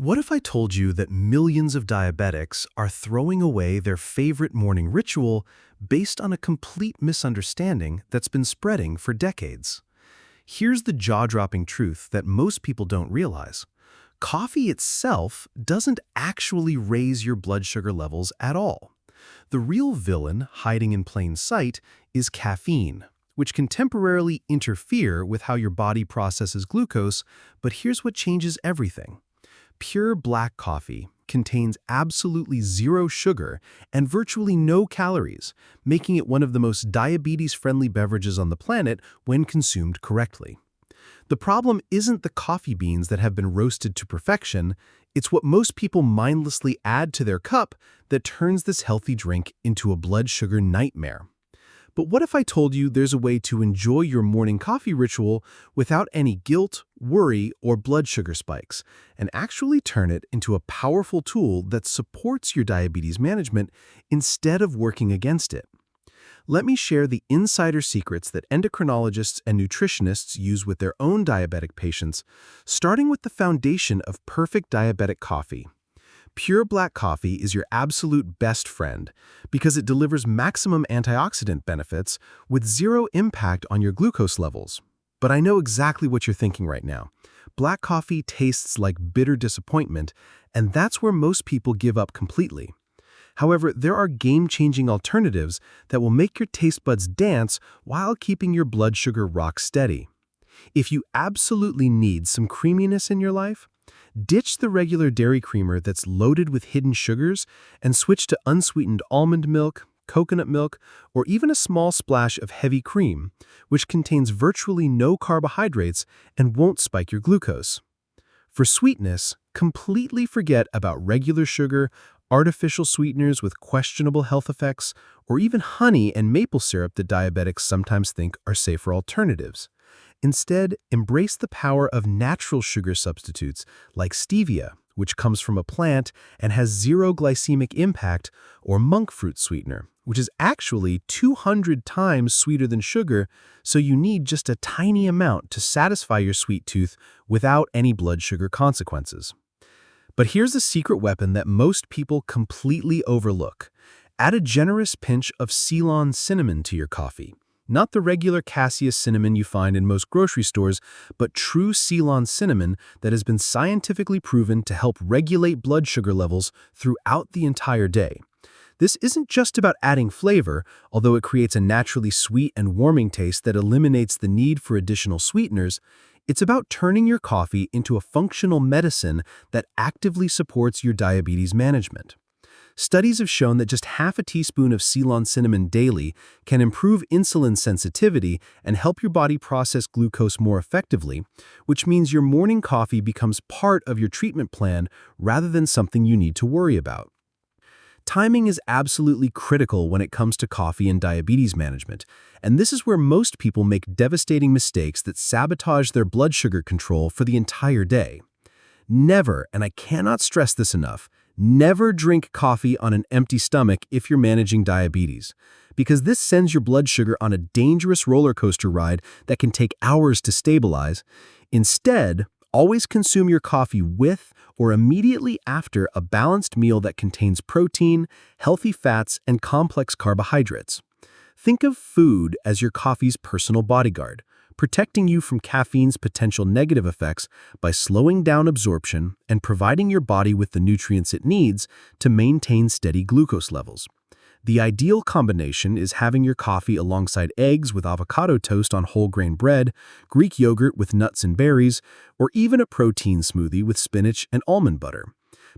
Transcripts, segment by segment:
What if I told you that millions of diabetics are throwing away their favorite morning ritual based on a complete misunderstanding that's been spreading for decades? Here's the jaw-dropping truth that most people don't realize. Coffee itself doesn't actually raise your blood sugar levels at all. The real villain hiding in plain sight is caffeine, which can temporarily interfere with how your body processes glucose, but here's what changes everything. Pure black coffee contains absolutely zero sugar and virtually no calories, making it one of the most diabetes-friendly beverages on the planet when consumed correctly. The problem isn't the coffee beans that have been roasted to perfection, it's what most people mindlessly add to their cup that turns this healthy drink into a blood sugar nightmare. But what if I told you there's a way to enjoy your morning coffee ritual without any guilt, worry, or blood sugar spikes, and actually turn it into a powerful tool that supports your diabetes management instead of working against it? Let me share the insider secrets that endocrinologists and nutritionists use with their own diabetic patients, starting with the foundation of perfect diabetic coffee. Pure black coffee is your absolute best friend because it delivers maximum antioxidant benefits with zero impact on your glucose levels. But I know exactly what you're thinking right now. Black coffee tastes like bitter disappointment, and that's where most people give up completely. However, there are game-changing alternatives that will make your taste buds dance while keeping your blood sugar rock steady. If you absolutely need some creaminess in your life, ditch the regular dairy creamer that's loaded with hidden sugars and switch to unsweetened almond milk, coconut milk, or even a small splash of heavy cream, which contains virtually no carbohydrates and won't spike your glucose. For sweetness, completely forget about regular sugar, artificial sweeteners with questionable health effects, or even honey and maple syrup that diabetics sometimes think are safer alternatives. Instead, embrace the power of natural sugar substitutes like stevia, which comes from a plant and has zero glycemic impact, or monk fruit sweetener, which is actually 200 times sweeter than sugar, so you need just a tiny amount to satisfy your sweet tooth without any blood sugar consequences. But here's a secret weapon that most people completely overlook. Add a generous pinch of Ceylon cinnamon to your coffee. Not the regular cassia cinnamon you find in most grocery stores, but true Ceylon cinnamon that has been scientifically proven to help regulate blood sugar levels throughout the entire day. This isn't just about adding flavor, although it creates a naturally sweet and warming taste that eliminates the need for additional sweeteners. It's about turning your coffee into a functional medicine that actively supports your diabetes management. Studies have shown that just half a teaspoon of Ceylon cinnamon daily can improve insulin sensitivity and help your body process glucose more effectively, which means your morning coffee becomes part of your treatment plan rather than something you need to worry about. Timing is absolutely critical when it comes to coffee and diabetes management, and this is where most people make devastating mistakes that sabotage their blood sugar control for the entire day. Never, and I cannot stress this enough, never drink coffee on an empty stomach if you're managing diabetes, because this sends your blood sugar on a dangerous roller coaster ride that can take hours to stabilize. Instead, always consume your coffee with or immediately after a balanced meal that contains protein, healthy fats, and complex carbohydrates. Think of food as your coffee's personal bodyguard, protecting you from caffeine's potential negative effects by slowing down absorption and providing your body with the nutrients it needs to maintain steady glucose levels. The ideal combination is having your coffee alongside eggs with avocado toast on whole grain bread, Greek yogurt with nuts and berries, or even a protein smoothie with spinach and almond butter,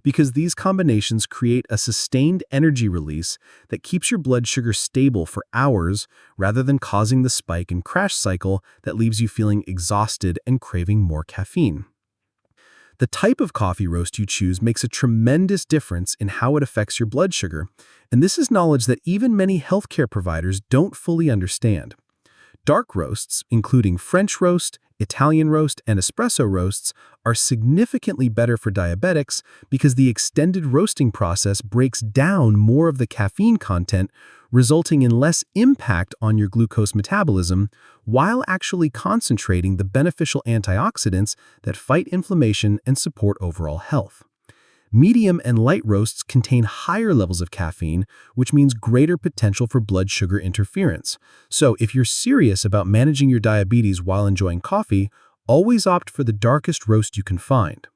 because these combinations create a sustained energy release that keeps your blood sugar stable for hours rather than causing the spike and crash cycle that leaves you feeling exhausted and craving more caffeine. The type of coffee roast you choose makes a tremendous difference in how it affects your blood sugar, and this is knowledge that even many healthcare providers don't fully understand. Dark roasts, including French roast, Italian roast, and espresso roasts, are significantly better for diabetics because the extended roasting process breaks down more of the caffeine content, resulting in less impact on your glucose metabolism, while actually concentrating the beneficial antioxidants that fight inflammation and support overall health. Medium and light roasts contain higher levels of caffeine, which means greater potential for blood sugar interference. So if you're serious about managing your diabetes while enjoying coffee, always opt for the darkest roast you can find.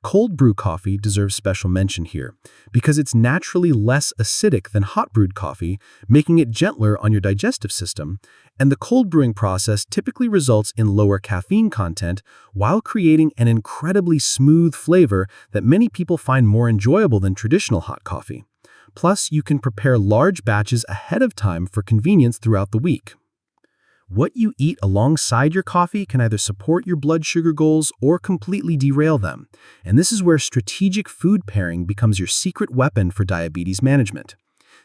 Cold brew coffee deserves special mention here because it's naturally less acidic than hot brewed coffee, making it gentler on your digestive system, and the cold brewing process typically results in lower caffeine content while creating an incredibly smooth flavor that many people find more enjoyable than traditional hot coffee. Plus, you can prepare large batches ahead of time for convenience throughout the week. What you eat alongside your coffee can either support your blood sugar goals or completely derail them. And this is where strategic food pairing becomes your secret weapon for diabetes management.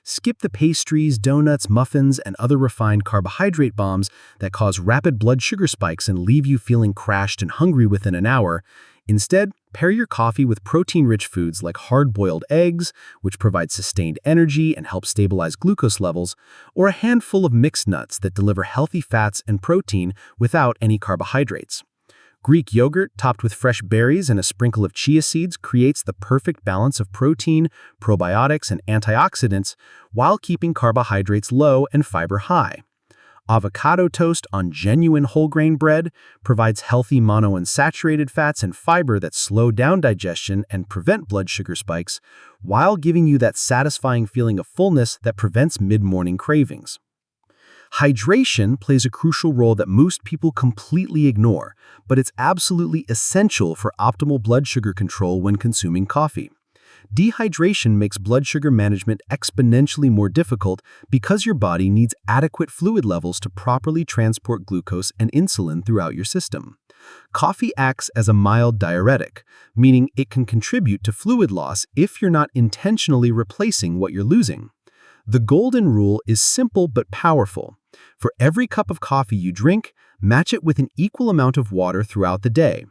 Skip the pastries, donuts, muffins, and other refined carbohydrate bombs that cause rapid blood sugar spikes and leave you feeling crashed and hungry within an hour. Instead, pair your coffee with protein-rich foods like hard-boiled eggs, which provide sustained energy and help stabilize glucose levels, or a handful of mixed nuts that deliver healthy fats and protein without any carbohydrates. Greek yogurt topped with fresh berries and a sprinkle of chia seeds creates the perfect balance of protein, probiotics, and antioxidants while keeping carbohydrates low and fiber high. Avocado toast on genuine whole grain bread provides healthy monounsaturated fats and fiber that slow down digestion and prevent blood sugar spikes, while giving you that satisfying feeling of fullness that prevents mid-morning cravings. Hydration plays a crucial role that most people completely ignore, but it's absolutely essential for optimal blood sugar control when consuming coffee. Dehydration makes blood sugar management exponentially more difficult because your body needs adequate fluid levels to properly transport glucose and insulin throughout your system. Coffee acts as a mild diuretic, meaning it can contribute to fluid loss if you're not intentionally replacing what you're losing. The golden rule is simple but powerful. For every cup of coffee you drink, match it with an equal amount of water throughout the day.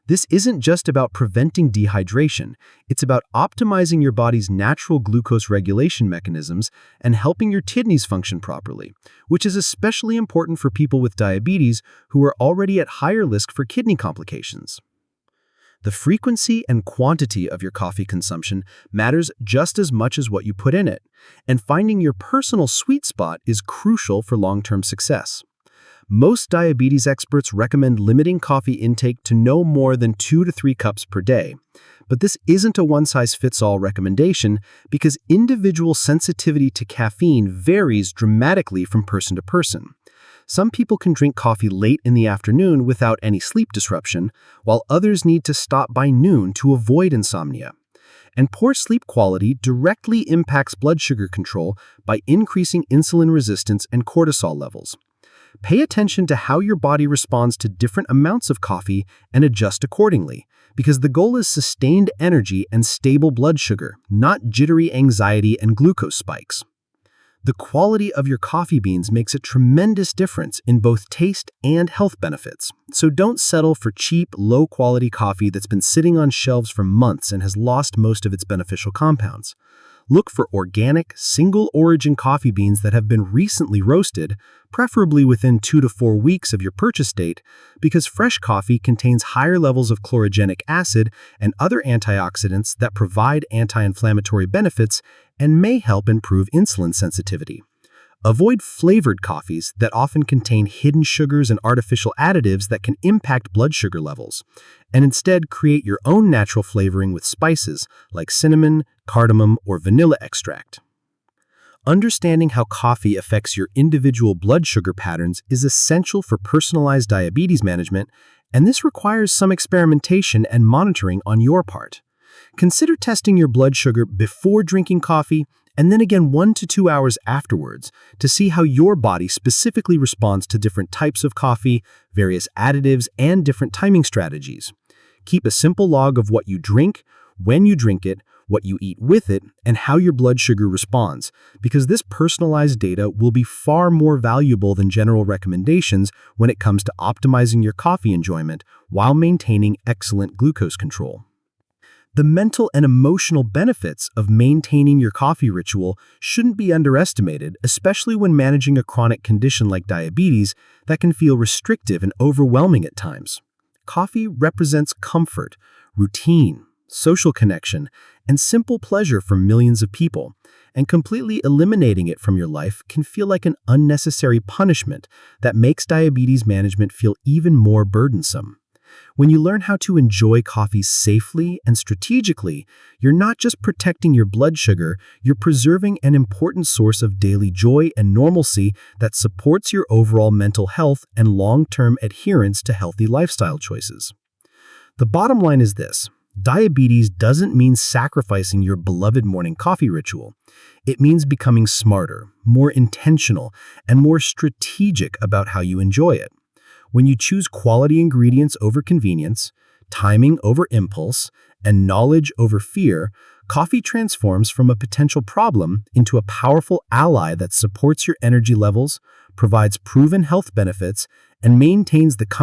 This isn't just about preventing dehydration, it's about optimizing your body's natural glucose regulation mechanisms and helping your kidneys function properly, which is especially important for people with diabetes who are already at higher risk for kidney complications. The frequency and quantity of your coffee consumption matters just as much as what you put in it, and finding your personal sweet spot is crucial for long-term success. Most diabetes experts recommend limiting coffee intake to no more than 2 to 3 cups per day. But this isn't a one-size-fits-all recommendation because individual sensitivity to caffeine varies dramatically from person to person. Some people can drink coffee late in the afternoon without any sleep disruption, while others need to stop by noon to avoid insomnia. And poor sleep quality directly impacts blood sugar control by increasing insulin resistance and cortisol levels. Pay attention to how your body responds to different amounts of coffee and adjust accordingly, because the goal is sustained energy and stable blood sugar, not jittery anxiety and glucose spikes. The quality of your coffee beans makes a tremendous difference in both taste and health benefits. So don't settle for cheap, low-quality coffee that's been sitting on shelves for months and has lost most of its beneficial compounds. Look for organic, single-origin coffee beans that have been recently roasted, preferably within 2 to 4 weeks of your purchase date, because fresh coffee contains higher levels of chlorogenic acid and other antioxidants that provide anti-inflammatory benefits and may help improve insulin sensitivity. Avoid flavored coffees that often contain hidden sugars and artificial additives that can impact blood sugar levels, and instead create your own natural flavoring with spices like cinnamon, cardamom, or vanilla extract. Understanding how coffee affects your individual blood sugar patterns is essential for personalized diabetes management, and this requires some experimentation and monitoring on your part. Consider testing your blood sugar before drinking coffee and then again 1 to 2 hours afterwards to see how your body specifically responds to different types of coffee, various additives, and different timing strategies. Keep a simple log of what you drink, when you drink it, what you eat with it, and how your blood sugar responds, because this personalized data will be far more valuable than general recommendations when it comes to optimizing your coffee enjoyment while maintaining excellent glucose control. The mental and emotional benefits of maintaining your coffee ritual shouldn't be underestimated, especially when managing a chronic condition like diabetes that can feel restrictive and overwhelming at times. Coffee represents comfort, routine, social connection, and simple pleasure for millions of people. And completely eliminating it from your life can feel like an unnecessary punishment that makes diabetes management feel even more burdensome. When you learn how to enjoy coffee safely and strategically, you're not just protecting your blood sugar, you're preserving an important source of daily joy and normalcy that supports your overall mental health and long-term adherence to healthy lifestyle choices. The bottom line is this: diabetes doesn't mean sacrificing your beloved morning coffee ritual. It means becoming smarter, more intentional, and more strategic about how you enjoy it. When you choose quality ingredients over convenience, timing over impulse, and knowledge over fear, coffee transforms from a potential problem into a powerful ally that supports your energy levels, provides proven health benefits, and maintains the comfort